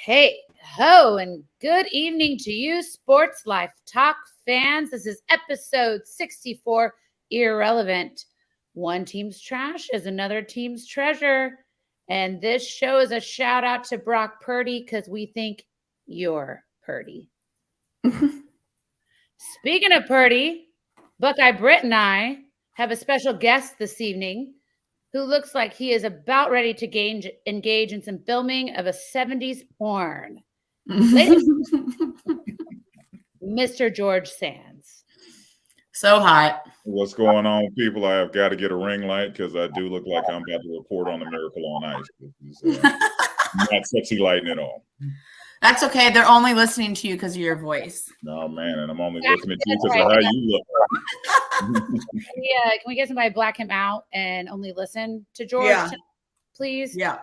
Hey, ho, and good evening to you, Sports Life Talk fans. This is episode 64, Irrelevant. One team's trash is another team's treasure. And this show is a shout out to Brock Purdy because we think you're Purdy. Speaking of Purdy, Buckeye Britt and I have a special guest this evening who looks like he is about ready to engage in some filming of a 70s porn. Mr. George Sands. So hot. What's going on, people? I have got to get a ring light because I do look like I'm about to report on the Miracle on Ice. This is not sexy lighting at all. That's okay. They're only listening to you because of your voice. No, man, and I'm only listening to you because of how you look. Yeah, can we get somebody to black him out and only listen to George, please? Yeah.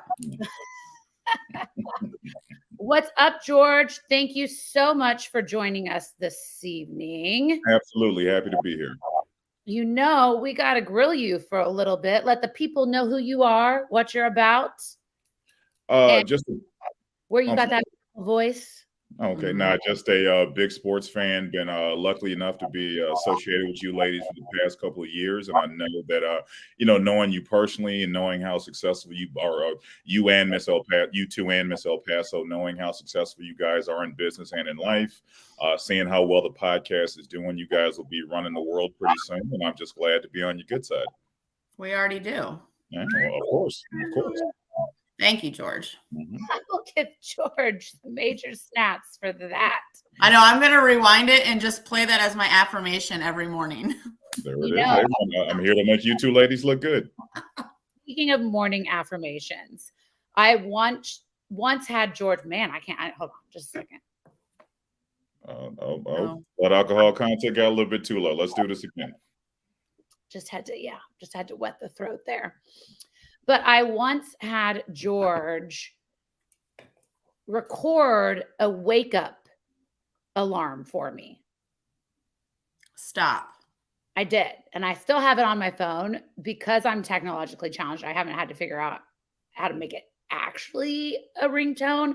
What's up, George? Thank you so much for joining us this evening. Absolutely. Happy to be here. You know, we got to grill you for a little bit. Let the people know who you are, what you're about. Just where you got that voice. Okay, just a big sports fan. Been lucky enough to be associated with you ladies for the past couple of years, and I know that knowing you personally and knowing how successful you are, you and Miss El Paso, you two and Miss El Paso, knowing how successful you guys are in business and in life, seeing how well the podcast is doing, you guys will be running the world pretty soon, and I'm just glad to be on your good side. We already do. Yeah, well, of course. Thank you, George. I'll give George the major snaps for that. I know. I'm going to rewind it and just play that as my affirmation every morning. There it is. I'm here to make you two ladies look good. Speaking of morning affirmations, I once had George. Man, hold on just a second. Blood alcohol content got a little bit too low. Let's do this again. Just had to wet the throat there. But I once had George record a wake-up alarm for me. Stop. I did. And I still have it on my phone because I'm technologically challenged. I haven't had to figure out how to make it actually a ringtone.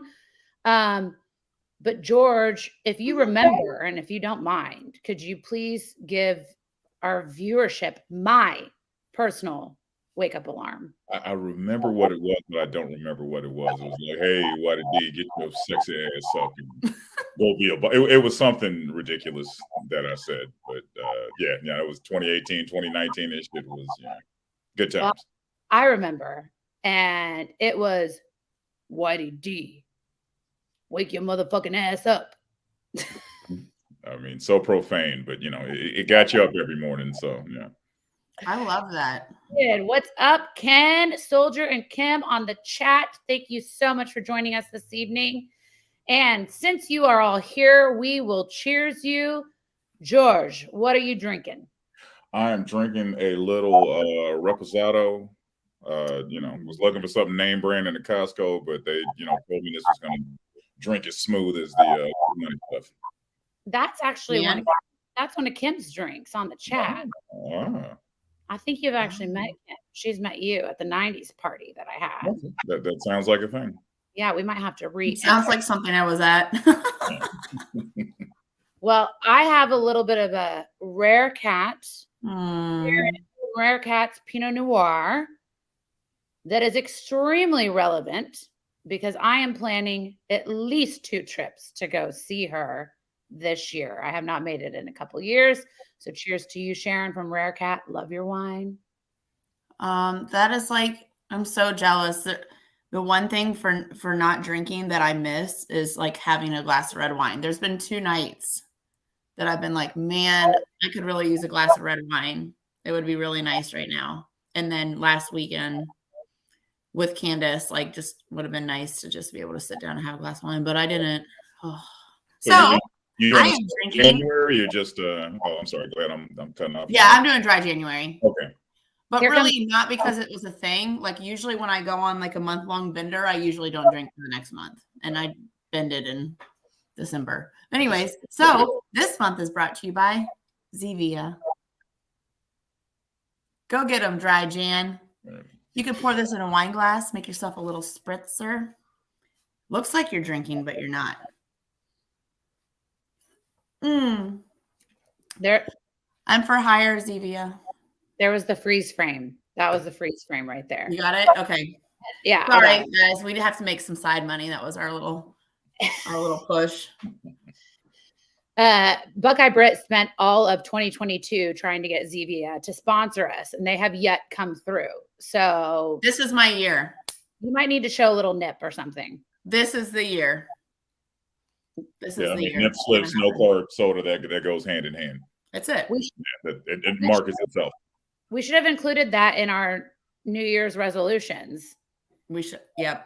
But George, if you remember, and if you don't mind, could you please give our viewership my personal wake-up alarm? I remember what it was, but I don't remember what it was. It was like, hey, what it did, get your sexy ass up and go be a it was something ridiculous that I said. But it was 2018, 2019-ish. It was good times. Well, I remember. And it was Whitey D. Wake your motherfucking ass up. I mean, so profane, but it got you up every morning. So yeah. I love that. Good. What's up, Ken, Soldier, and Kim on the chat? Thank you so much for joining us this evening. And since you are all here, we will cheers you. George, what are you drinking? I am drinking a little Reposado. Was looking for something name brand in the Costco, but they, told me this was going to drink as smooth as the money stuff. That's actually one of Kim's drinks on the chat. I think you've actually met Kim. She's met you at the 90s party that I had. That sounds like a thing. Yeah, we might have to read. Sounds like something I was at. Well, I have a little bit of a Rare Cat. Rare Cat's Pinot Noir that is extremely relevant because I am planning at least 2 trips to go see her this year. I have not made it in a couple years. So cheers to you, Sharon from Rare Cat. Love your wine. That is like, I'm so jealous. The one thing for not drinking that I miss is like having a glass of red wine. There's been 2 nights that I've been like, man, I could really use a glass of red wine. It would be really nice right now. And then last weekend with Candace, like just would have been nice to just be able to sit down and have a glass of wine, but I didn't. Oh. So you I am drinking. January, you're just I'm sorry, glad I'm cutting off. Yeah, I'm doing dry January. Okay. But really not because it was a thing. Like usually when I go on like a month-long bender, I usually don't drink for the next month. And I bended in December. Anyways, so this month is brought to you by Zevia. Go get them, Dry Jan. You could pour this in a wine glass, make yourself a little spritzer. Looks like you're drinking, but you're not. There, I'm for hire, Zevia. there was the freeze frame. That was the freeze frame right there. You got it? Okay. Yeah. Sorry, guys. We have to make some side money. That was our little push. Buckeye Brit spent all of 2022 trying to get Zevia to sponsor us, and they have yet come through. So this is my year. You might need to show a little nip or something. This is the year. This is the year. Nip slips, no carb soda, that goes hand in hand. That's it. It markets itself. We should have included that in our New Year's resolutions. We should. Yep.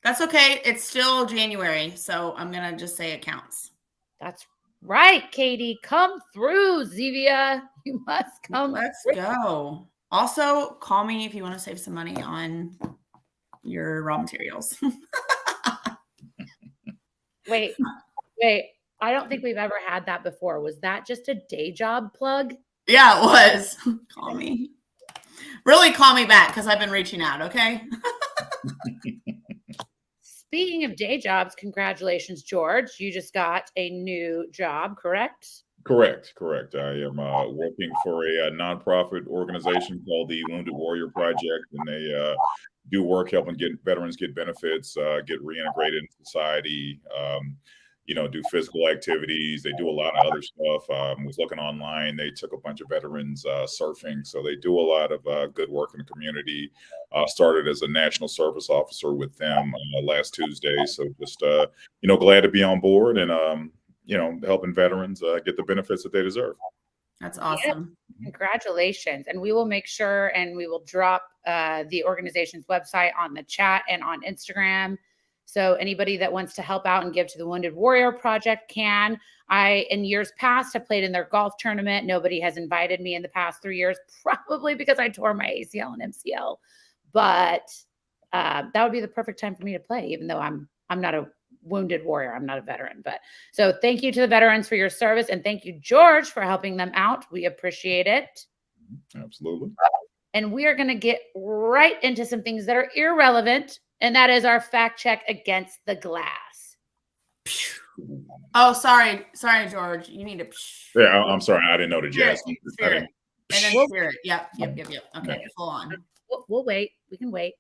That's okay. It's still January, so I'm going to just say it counts. That's right, Katie. Come through, Zevia. You must come. Let's go. Also, call me if you want to save some money on your raw materials. Wait. I don't think we've ever had that before. Was that just a day job plug? Yeah, it was. Call me. Really call me back because I've been reaching out, okay? Speaking of day jobs, congratulations, George. You just got a new job, correct? Correct. I am working for a nonprofit organization called the Wounded Warrior Project, and they do work helping veterans get benefits, get reintegrated in society, do physical activities. They do a lot of other stuff. Was looking online. They took a bunch of veterans surfing. So they do a lot of good work in the community. Started as a national service officer with them last Tuesday. So just, glad to be on board and, helping veterans get the benefits that they deserve. That's awesome. Yeah. Congratulations. And we will make sure and we will drop the organization's website on the chat and on Instagram. So anybody that wants to help out and give to the Wounded Warrior Project can. I, in years past, have played in their golf tournament. Nobody has invited me in the past 3 years, probably because I tore my ACL and MCL. But that would be the perfect time for me to play, even though I'm not a wounded warrior. I'm not a veteran. But so thank you to the veterans for your service. And thank you, George, for helping them out. We appreciate it. Absolutely. And we are going to get right into some things that are irrelevant. And that is our fact check against the glass. Oh, sorry, George. You need to. Yeah, I'm sorry. I didn't know the jazz. Spirit. And then spirit. Yep. Okay, full on. We'll wait. We can wait.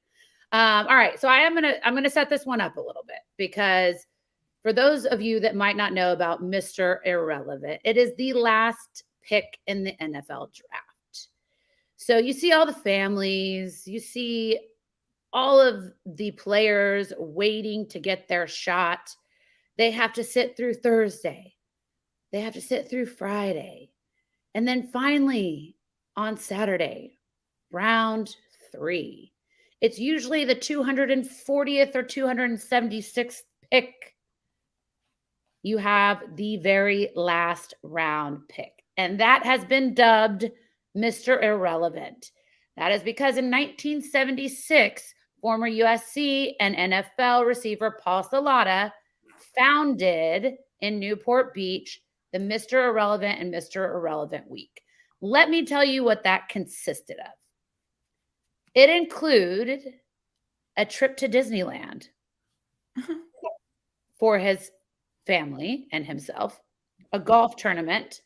All right. So I'm gonna set this one up a little bit because for those of you that might not know about Mr. Irrelevant, it is the last pick in the NFL draft. So you see all the families, you see all of the players waiting to get their shot. They have to sit through Thursday. They have to sit through Friday. And then finally on Saturday, round 3. It's usually the 240th or 276th pick. You have the very last round pick. And that has been dubbed Mr. Irrelevant. That is because in 1976, former USC and NFL receiver Paul Salata founded in Newport Beach the Mr. Irrelevant and Mr. Irrelevant Week. Let me tell you what that consisted of. It included a trip to Disneyland for his family and himself, a golf tournament,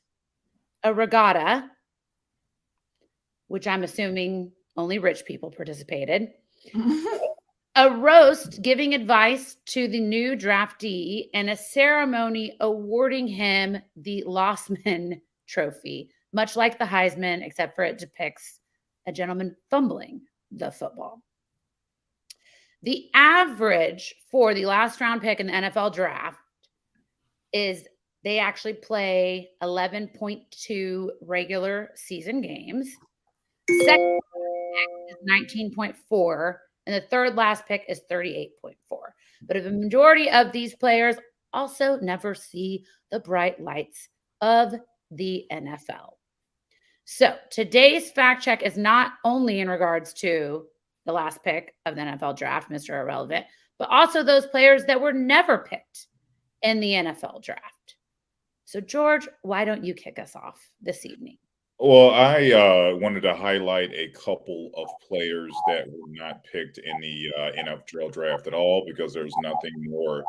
a regatta, which I'm assuming only rich people participated, a roast giving advice to the new draftee, and a ceremony awarding him the Lossman Trophy, much like the Heisman, except for it depicts a gentleman fumbling the football. The average for the last round pick in the NFL draft is they actually play 11.2 regular season games. Second pick is 19.4, and the third last pick is 38.4. But the majority of these players also never see the bright lights of the NFL. So today's fact check is not only in regards to the last pick of the NFL draft, Mr. Irrelevant, but also those players that were never picked in the NFL draft. So George, why don't you kick us off this evening? Well, I wanted to highlight a couple of players that were not picked in the NFL draft at all because there's nothing more,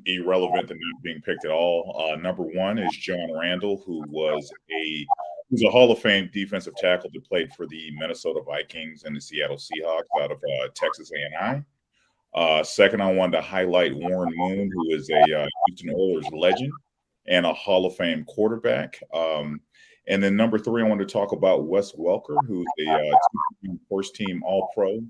irrelevant than not being picked at all. Number one is John Randall, who's a Hall of Fame defensive tackle that played for the Minnesota Vikings and the Seattle Seahawks out of Texas A&I. Second, I wanted to highlight Warren Moon, who is a Houston Oilers legend and a Hall of Fame quarterback. And then number three, I wanted to talk about Wes Welker, who's a first team All Pro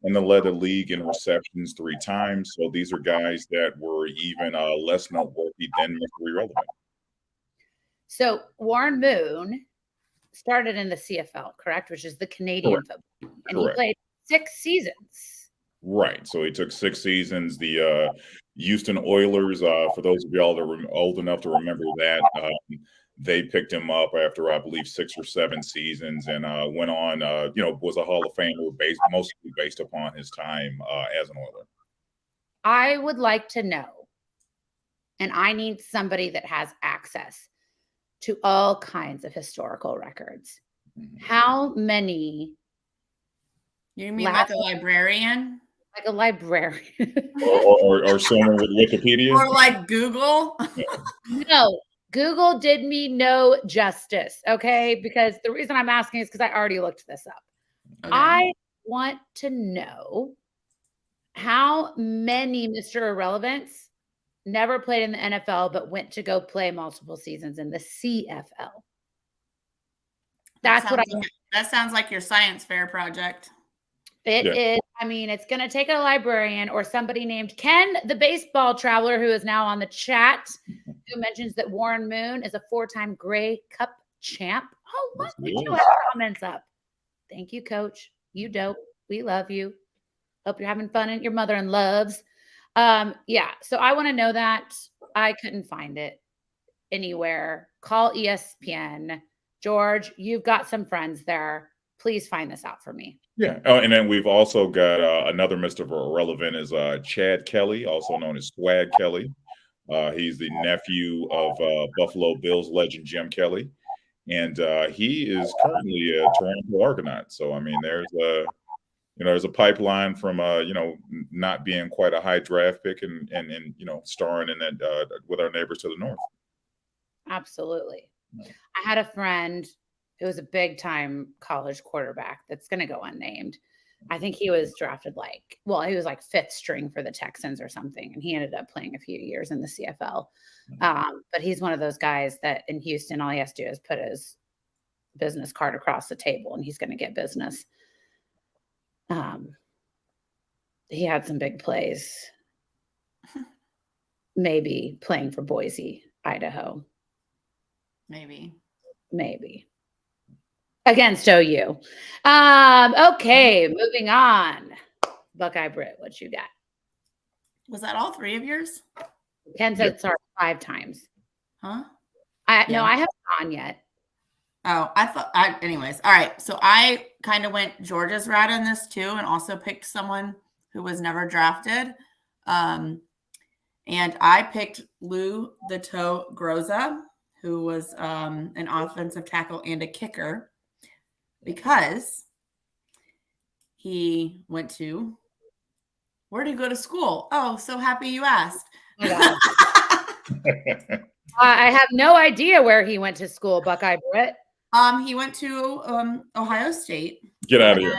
and then led the league in receptions 3 times. So these are guys that were even less noteworthy than Mr. Irrelevant. So Warren Moon started in the CFL, correct? Which is the Canadian football. And he played 6 seasons. Right. So he took 6 seasons. The Houston Oilers, for those of y'all that are old enough to remember that, they picked him up after, I believe, 6 or 7 seasons and went on, was a Hall of Famer mostly based upon his time as an Oiler. I would like to know, and I need somebody that has access to all kinds of historical records. Mm-hmm. How many? You mean like a librarian? Like a librarian. or someone with Wikipedia? Or like Google? No. Google did me no justice, okay? Because the reason I'm asking is because I already looked this up. Okay. I want to know how many Mr. Irrelevance never played in the NFL but went to go play multiple seasons in the CFL. That's what I want. That sounds like your science fair project. It is. I mean, it's going to take a librarian or somebody named Ken, the baseball traveler, who is now on the chat, who mentions that Warren Moon is a 4-time Grey Cup champ. Oh, look, we do have comments up. Thank you, Coach. You dope. We love you. Hope you're having fun and your mother in loves. Yeah. So I want to know that. I couldn't find it anywhere. Call ESPN. George, you've got some friends there. Please find this out for me. Yeah. And then we've also got another Mr. Irrelevant is Chad Kelly, also known as Swag Kelly. He's the nephew of Buffalo Bills legend Jim Kelly. And he is currently a Toronto Argonaut. So, I mean, there's a pipeline from, not being quite a high draft pick and starring in that with our neighbors to the north. Absolutely. I had a friend who was a big time college quarterback that's going to go unnamed. I think he was drafted he was like 5th string for the Texans or something. And he ended up playing a few years in the CFL. But he's one of those guys that in Houston, all he has to do is put his business card across the table and he's going to get business. He had some big plays, maybe playing for Boise, Idaho. Maybe. Against OU. Okay, moving on. Buckeye Britt, what you got? Was that all 3 of yours? Ken said sorry 5 times. Huh? No, I haven't gone yet. Oh, anyways. All right. So I kind of went Georgia's route on this too, and also picked someone who was never drafted. And I picked Lou the Toe Groza, who was an offensive tackle and a kicker, because he went to, where did he go to school? Oh, so happy you asked. I have no idea where he went to school, Buckeye Britt. He went to Ohio State. Get out of here.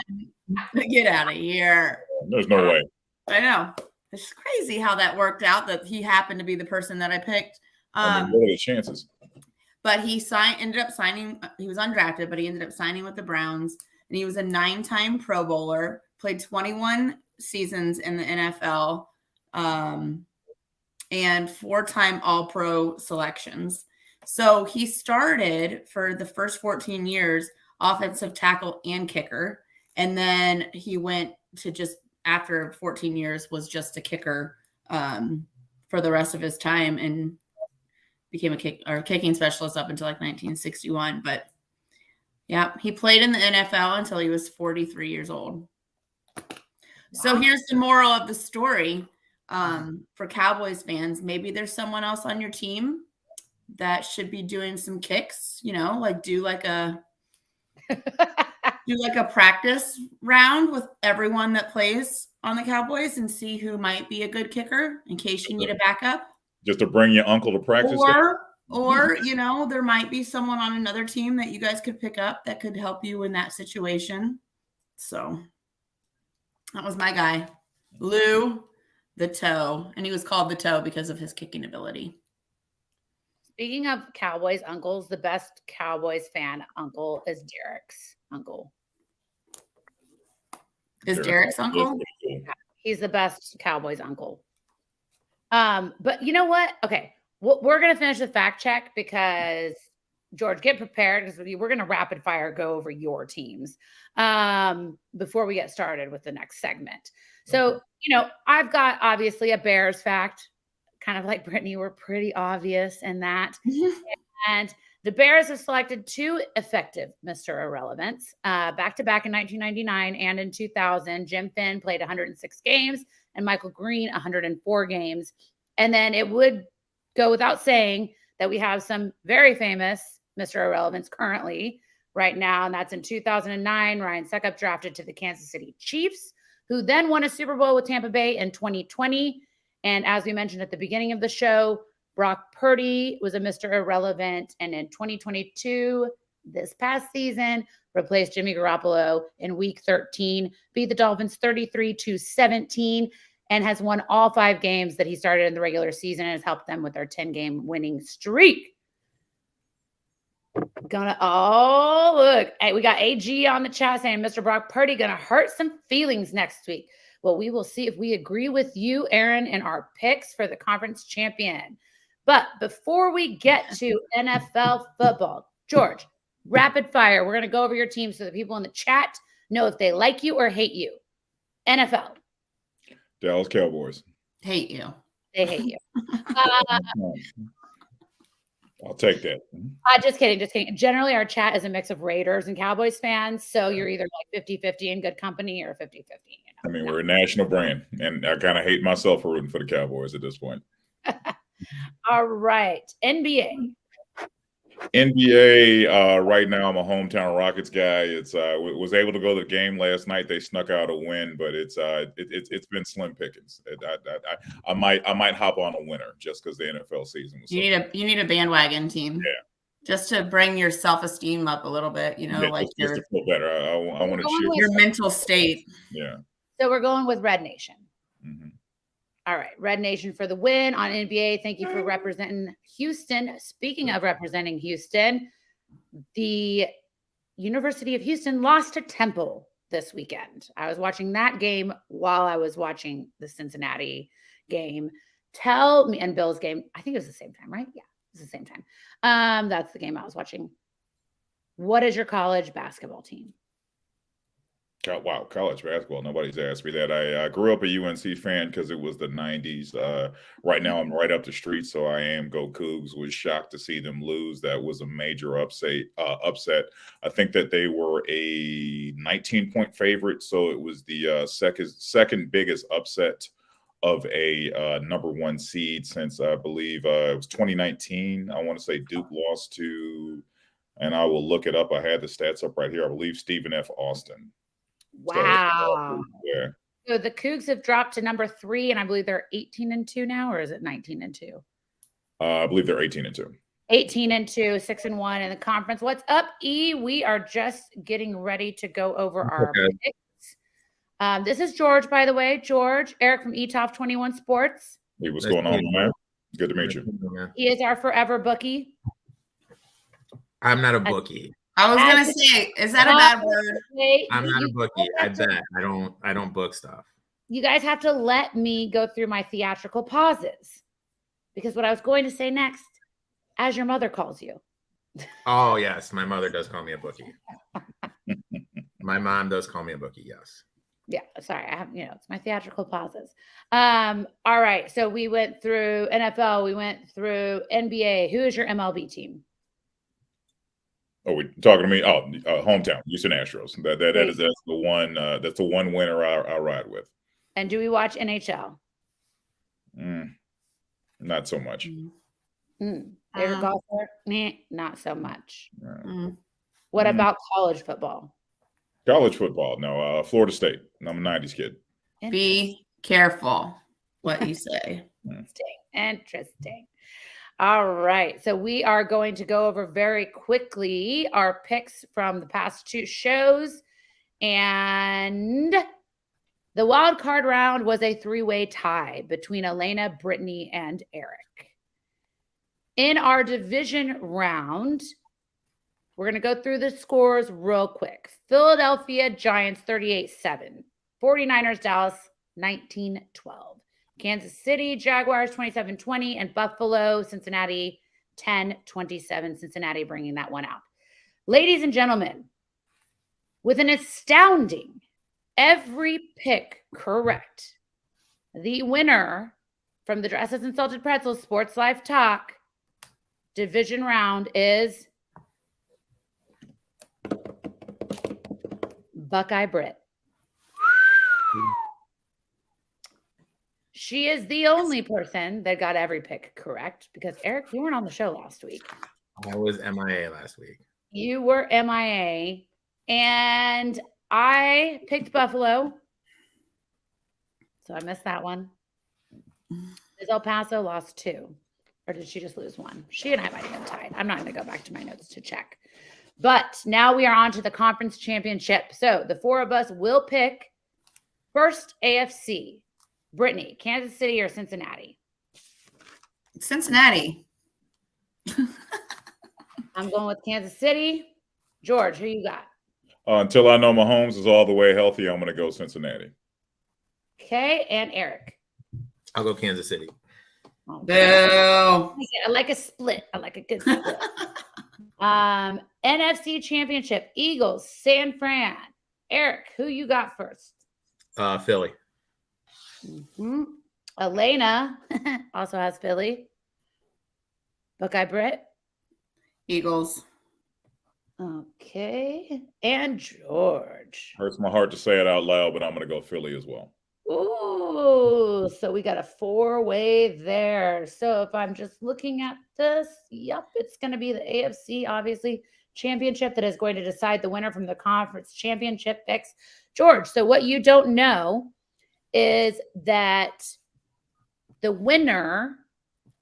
Get out of here. There's no way. I know. It's crazy how that worked out, that he happened to be the person that I picked. What are the chances? But he ended up signing. He was undrafted, but he ended up signing with the Browns. And he was a 9-time Pro Bowler, played 21 seasons in the NFL, and 4-time All-Pro selections. So he started for the first 14 years offensive tackle and kicker. And then he went to after 14 years, was just a kicker for the rest of his time, and became a kicking specialist up until 1961. But yeah, he played in the NFL until he was 43 years old. Wow. So here's the moral of the story for Cowboys fans. Maybe there's someone else on your team that should be doing some kicks, like do like a practice round with everyone that plays on the Cowboys and see who might be a good kicker in case you need a backup. Just to bring your uncle to practice. Or there might be someone on another team that you guys could pick up that could help you in that situation. So that was my guy, Lou the Toe, and he was called the Toe because of his kicking ability. Speaking of Cowboys uncles, the best Cowboys fan uncle is Derek's uncle. Is Derek's uncle? Yeah, he's the best Cowboys uncle. But you know what? Okay, we're going to finish the fact check because, George, get prepared because we're going to rapid fire go over your teams before we get started with the next segment. So, I've got obviously a Bears fact, kind of like Brittany. We're pretty obvious in that. And the Bears have selected 2 effective Mr. Irrelevants back-to-back in 1999 and in 2000. Jim Finn played 106 games and Michael Green 104 games. And then it would go without saying that we have some very famous Mr. Irrelevants currently right now, and that's in 2009. Ryan Suckup drafted to the Kansas City Chiefs, who then won a Super Bowl with Tampa Bay in 2020. And as we mentioned at the beginning of the show, Brock Purdy was a Mr. Irrelevant, and in 2022, this past season, replaced Jimmy Garoppolo in Week 13, beat the Dolphins 33-17, and has won all 5 games that he started in the regular season and has helped them with their 10-game winning streak. Look, hey, we got AG on the chat saying Mr. Brock Purdy gonna hurt some feelings next week. Well, we will see if we agree with you, Aaron, in our picks for the conference champion. But before we get to NFL football, George, rapid fire. We're going to go over your team so the people in the chat know if they like you or hate you. NFL. Dallas Cowboys. Hate you. They hate you. I'll take that. Just kidding. Generally, our chat is a mix of Raiders and Cowboys fans. So you're either like 50-50 in good company or 50-50. I mean, we're a national brand, and I kind of hate myself for rooting for the Cowboys at this point. All right. NBA. Right now, I'm a hometown Rockets guy. Was able to go to the game last night. They snuck out a win, but it's been slim pickings. I might hop on a winner just because the NFL season was. You need a bandwagon team. Yeah. Just to bring your self-esteem up a little bit, like just to feel better. I want to cheer your mental state. Yeah. So we're going with Red Nation. Mm-hmm. All right, Red Nation for the win on NBA. Thank you for representing Houston. Speaking of representing Houston, the University of Houston lost to Temple this weekend. I was watching that game while I was watching the Cincinnati game. Tell me, and Bill's game, I think it was the same time, right? Yeah, it was the same time. That's the game I was watching. What is your college basketball team? Wow, college basketball. Nobody's asked me that. I grew up a UNC fan because it was the 90s. Right now, I'm right up the street, so I am Go Cougs. Was shocked to see them lose. That was a major upset. I think that they were a 19-point favorite, so it was the second biggest upset of a number 1 seed since I believe it was 2019. I want to say Duke lost to, and I will look it up. I had the stats up right here. I believe Stephen F. Austin. Wow. Yeah. So the Cougs have dropped to number 3, and I believe they're 18-2 now, or is it 19-2? I believe they're 18-2. 18-2, 6-1 in the conference. What's up, E? We are just getting ready to go over our picks. This is George, by the way. George, Eric from ETOP 21 Sports. Hey, what's going on, man? Good to meet you. He is our forever bookie. I'm not a bookie. I was gonna say, is that a bad word? I'm not a bookie. I bet. I don't book stuff. You guys have to let me go through my theatrical pauses. Because what I was going to say next, as your mother calls you. Oh, yes. My mother does call me a bookie. My mom does call me a bookie, yes. Yeah, sorry. I have, it's my theatrical pauses. All right. So we went through NFL, we went through NBA. Who is your MLB team? Oh, we're talking to me. Oh, hometown, Houston Astros. That's the one. That's the one winner I ride with. And do we watch NHL? Not so much. Favorite golfer? Not so much. Mm. What about college football? College football. No, Florida State. I'm a 90s kid. Be careful what you say. Interesting. All right. So we are going to go over very quickly our picks from the past 2 shows. And the wild card round was a 3-way tie between Elena, Brittany, and Eric. In our division round, we're going to go through the scores real quick. Philadelphia Giants 38-7. 49ers Dallas 19-12. Kansas City Jaguars 27-20. And Buffalo Cincinnati 10-27. Cincinnati bringing that one out. Ladies and gentlemen, with an astounding every pick correct, the winner from the Dresses and Salted Pretzels Sports Life Talk division round is Buckeye Britt. She is the only person that got every pick correct because Eric, you weren't on the show last week. I was MIA last week. You were MIA, and I picked Buffalo, so I missed that one. Ms. El Paso lost 2, or did she just lose 1? She and I might have been tied. I'm not going to go back to my notes to check. But now we are on to the conference championship. So the 4 of us will pick first AFC. Brittany, Kansas City or Cincinnati? Cincinnati. I'm going with Kansas City. George, who you got? Until I know Mahomes is all the way healthy, I'm going to go Cincinnati. Okay, and Eric? I'll go Kansas City. Boo. I like a split. I like a good split. NFC Championship, Eagles, San Fran. Eric, who you got first? Philly. Mm-hmm. Elena also has Philly. Buckeye Britt. Eagles. Okay. And George. Hurts my heart to say it out loud, but I'm going to go Philly as well. Ooh, so we got a 4-way there. So if I'm just looking at this, yep, it's going to be the AFC, obviously, championship that is going to decide the winner from the conference championship picks. George, so what you don't know is that the winner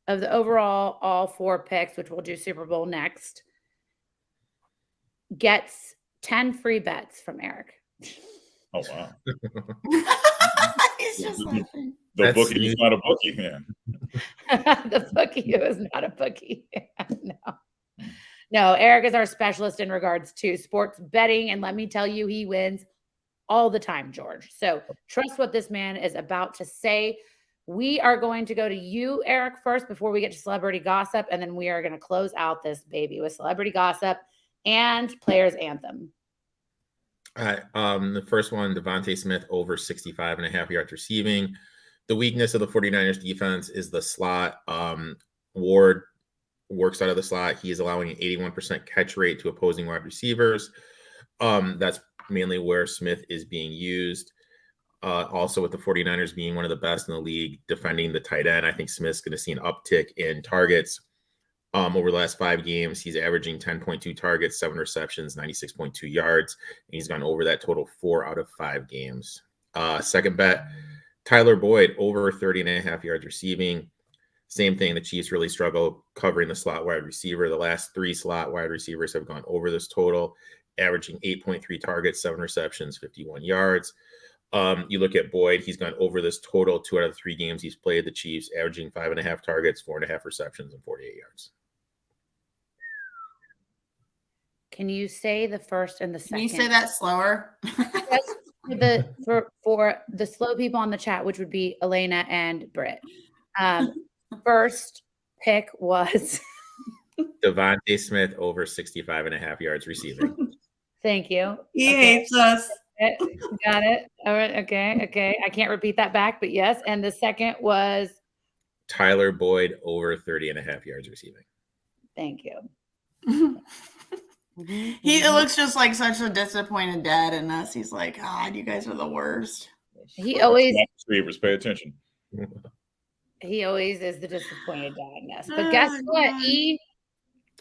of the overall all 4 picks, which we'll do Super Bowl next, gets 10 free bets from Eric. Oh, wow. He's just laughing. The bookie is not a bookie, man. The bookie is not a bookie. No, Eric is our specialist in regards to sports betting. And let me tell you, he wins all the time, George. So trust what this man is about to say. We are going to go to you, Eric, first before we get to celebrity gossip. And then we are going to close out this baby with celebrity gossip and players anthem. All right. The first one, Devontae Smith over 65.5 yards receiving. The weakness of the 49ers defense is the slot. Ward works out of the slot. He is allowing an 81% catch rate to opposing wide receivers. That's mainly where Smith is being used. Also with the 49ers being one of the best in the league defending the tight end, I think Smith's going to see an uptick in targets. Over the last 5 games, he's averaging 10.2 targets, 7 receptions, 96.2 yards. And he's gone over that total 4 out of 5 games. Second bet, Tyler Boyd over 30.5 yards receiving. Same thing. The Chiefs really struggle covering the slot wide receiver. The last 3 slot wide receivers have gone over this total, averaging 8.3 targets, 7 receptions, 51 yards. You look at Boyd, he's gone over this total 2 out of 3 games he's played the Chiefs, averaging 5.5 targets, 4.5 receptions, and 48 yards. Can you say the first and the second? Can you say that slower? For the slow people on the chat, which would be Elena and Britt. First pick was Devontae Smith over 65.5 yards receiving. Thank you. He hates us. Got it. All right. Okay. I can't repeat that back, but yes. And the second was Tyler Boyd over 30.5 yards receiving. Thank you. He looks just like such a disappointed dad in us. He's like, God, you guys are the worst. He always receivers, pay attention. He always is the disappointed dad in us. But guess what, God. E?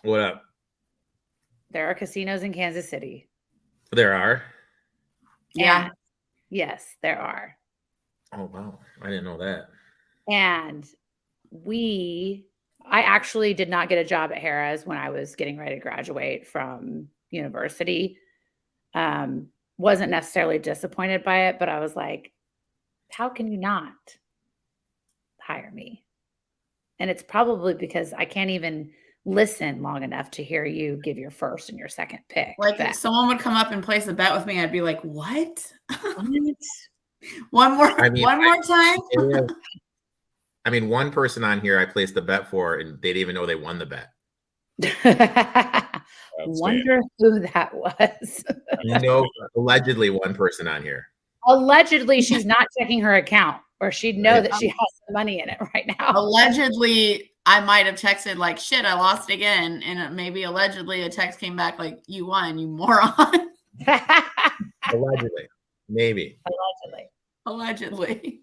What up? There are casinos in Kansas City. There are. Yeah. And yes, there are. Oh wow, I didn't know that. And I actually did not get a job at Harrah's when I was getting ready to graduate from university. Wasn't necessarily disappointed by it, but I was like, how can you not hire me? And it's probably because I can't even listen long enough to hear you give your first and your second pick. Like back. if someone would come up and place a bet with me, I'd be like, what? What? one more I mean, more time. I mean, one person on here I placed the bet for, and they didn't even know they won the bet. Wonder who that was. No, allegedly one person on here. Allegedly, she's not checking her account, or she'd know that she has some money in it right now. Allegedly, I might have texted like, shit, I lost again. And maybe allegedly a text came back like, you won, you moron. Allegedly. Maybe. Allegedly.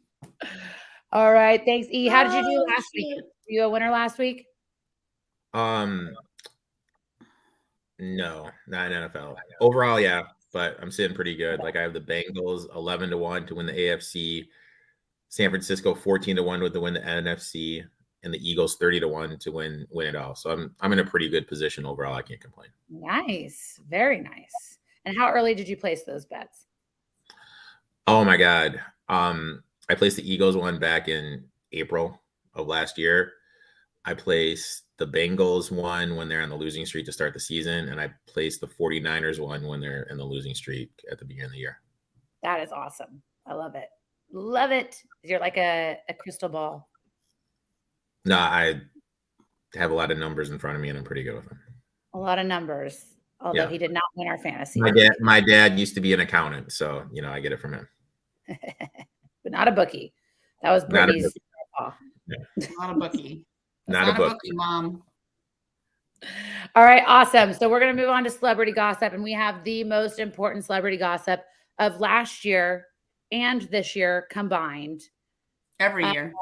All right. Thanks, E. How did you do last week? Were you a winner last week? No, not in NFL. Overall, yeah, but I'm sitting pretty good. Like I have the Bengals 11-1 to win the AFC, San Francisco 14-1 to win the NFC, and the Eagles 30-1 to win it all. So I'm in a pretty good position overall. I can't complain. Nice. Very nice. And how early did you place those bets? Oh my God. I placed the Eagles one back in April of last year. I placed the Bengals one when they're on the losing streak to start the season. And I placed the 49ers one when they're in the losing streak at the beginning of the year. That is awesome. I love it. Love it. You're like a crystal ball. No, I have a lot of numbers in front of me and I'm pretty good with them. A lot of numbers, although he did not win our fantasy. My dad used to be an accountant, so I get it from him. But not a bookie. That was Brittany's. Not a bookie. Not a bookie, Mom. All right, awesome. So we're going to move on to celebrity gossip, and we have the most important celebrity gossip of last year and this year combined. Every year.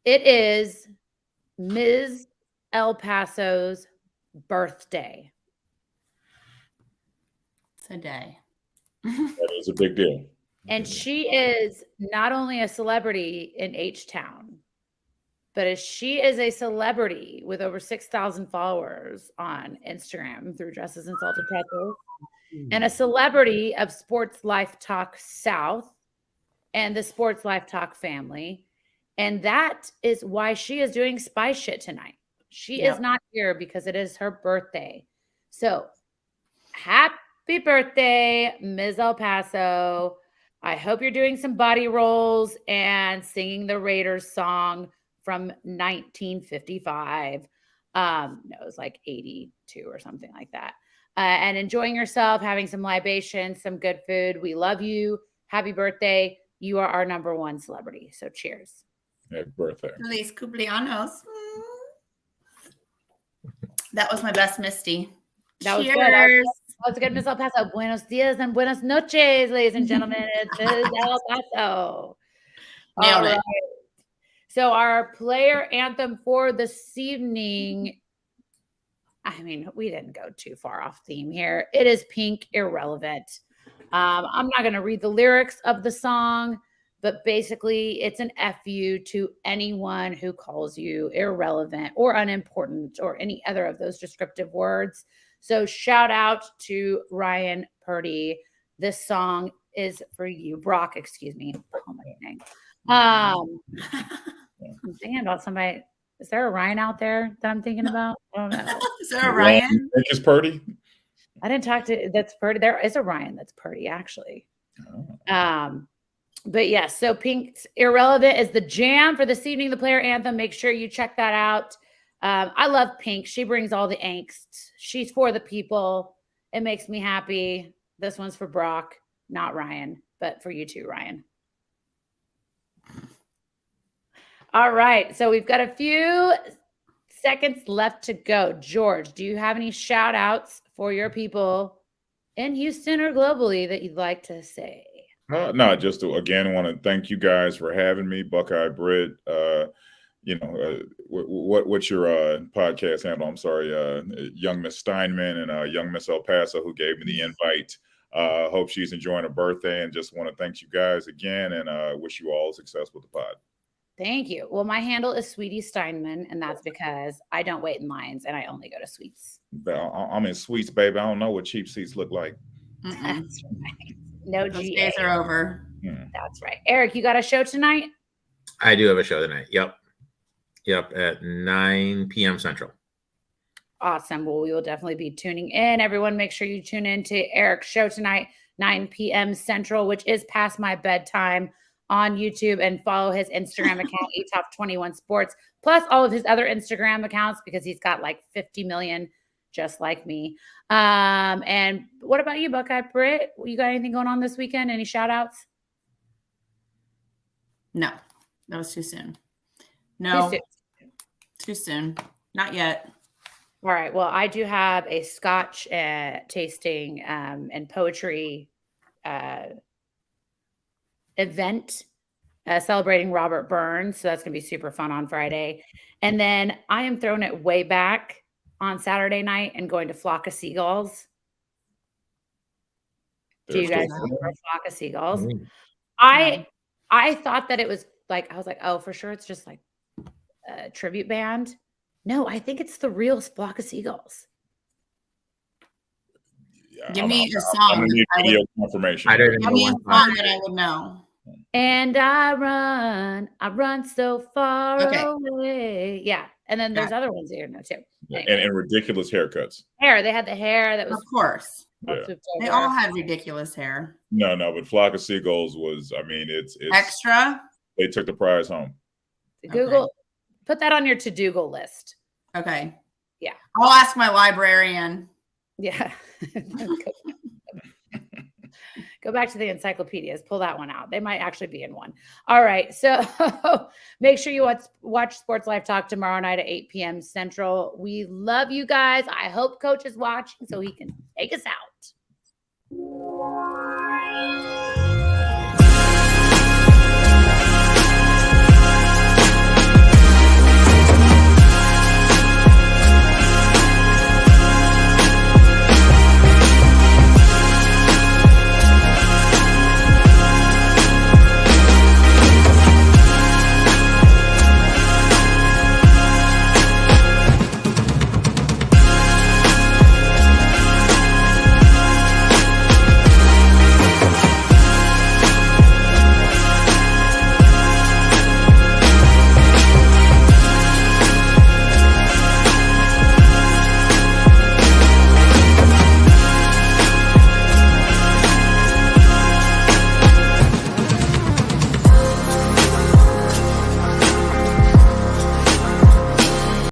It is Ms. El Paso's birthday. Today. That is a big deal. And she is not only a celebrity in H-Town, but she is a celebrity with over 6,000 followers on Instagram through Dresses and Salted Pretzels, and a celebrity of SportsLifeTalk South and the SportsLifeTalk family. And that is why she is doing spy shit tonight. She is not here because it is her birthday. So happy birthday, Ms. El Paso. I hope you're doing some body rolls and singing the Raiders song from 1955. No, it was like 82 or something like that. And enjoying yourself, having some libations, some good food. We love you. Happy birthday. You are our number one celebrity. So cheers. Happy birthday. Feliz cumpleaños. That was my best Misty. That was Cheers. good. That was good, Miss El Paso. Buenos dias and buenas noches, ladies and gentlemen. It's El Paso. Nailed it. So our player anthem for this evening, I mean, we didn't go too far off theme here. It is Pink, Irrelevant. I'm not going to read the lyrics of the song, but basically it's an FU to anyone who calls you irrelevant or unimportant or any other of those descriptive words. So shout out to Ryan Purdy. This song is for you. Brock, excuse me. Oh my dang. Thinking about somebody. Is there a Ryan out there that I'm thinking about? I don't know. Is there a Ryan? You think it's Purdy? I didn't talk to that's Purdy. There is a Ryan that's Purdy, actually. Oh. But yes, so Pink's Irrelevant is the jam for this evening, the player anthem. Make sure you check that out. I love Pink. She brings all the angst. She's for the people. It makes me happy. This one's for Brock, not Ryan, but for you too, Ryan. All right. So we've got a few seconds left to go. George, do you have any shout outs for your people in Houston or globally that you'd like to say? No, just to again want to thank you guys for having me, Buckeye Brit. What's your podcast handle? I'm sorry, Young Miss Steinman and Young Miss El Paso, who gave me the invite. Hope she's enjoying her birthday, and just want to thank you guys again, and wish you all success with the pod. Thank you. Well, my handle is Suitie Steinman, and that's because I don't wait in lines and I only go to Sweets. I'm in Sweets, baby. I don't know what cheap seats look like. That's right. No Those GA. days are over. That's right. Eric, you got a show tonight? I do have a show tonight. Yep, at 9 p.m. Central. Awesome. Well, we will definitely be tuning in. Everyone, make sure you tune in to Eric's show tonight, 9 p.m. Central, which is past my bedtime on YouTube, and follow his Instagram account, eTop21Sports, plus all of his other Instagram accounts because he's got like 50 million, just like me. And what about you, Buckeye Brit? You got anything going on this weekend? Any shout outs? No, that was too soon. No, Too soon. too soon. Not yet. All right. Well, I do have a Scotch tasting and poetry event celebrating Robert Burns. So that's going to be super fun on Friday. And then I am throwing it way back on Saturday night and going to Flock of Seagulls. Do you guys remember Flock of Seagulls? I thought that it was like, I was like, oh, for sure it's just like a tribute band. No, I think it's the real Flock of Seagulls. Yeah, Give me a song. I'm gonna need video confirmation. I don't even Give know me a one song that I would know. And I run so far away. Yeah. And then there's other ones that you know too. Anyway. And ridiculous haircuts. Hair. They had the hair that was. Of course. Yeah. They all had ridiculous hair. No, but Flock of Seagulls was, I mean, it's Extra. They took the prize home. Google, put that on your to-do list. Okay. Yeah. I'll ask my librarian. Yeah. Go back to the encyclopedias. Pull that one out. They might actually be in one. All right. So make sure you watch Sports Life Talk tomorrow night at 8 p.m. Central. We love you guys. I hope Coach is watching so he can take us out.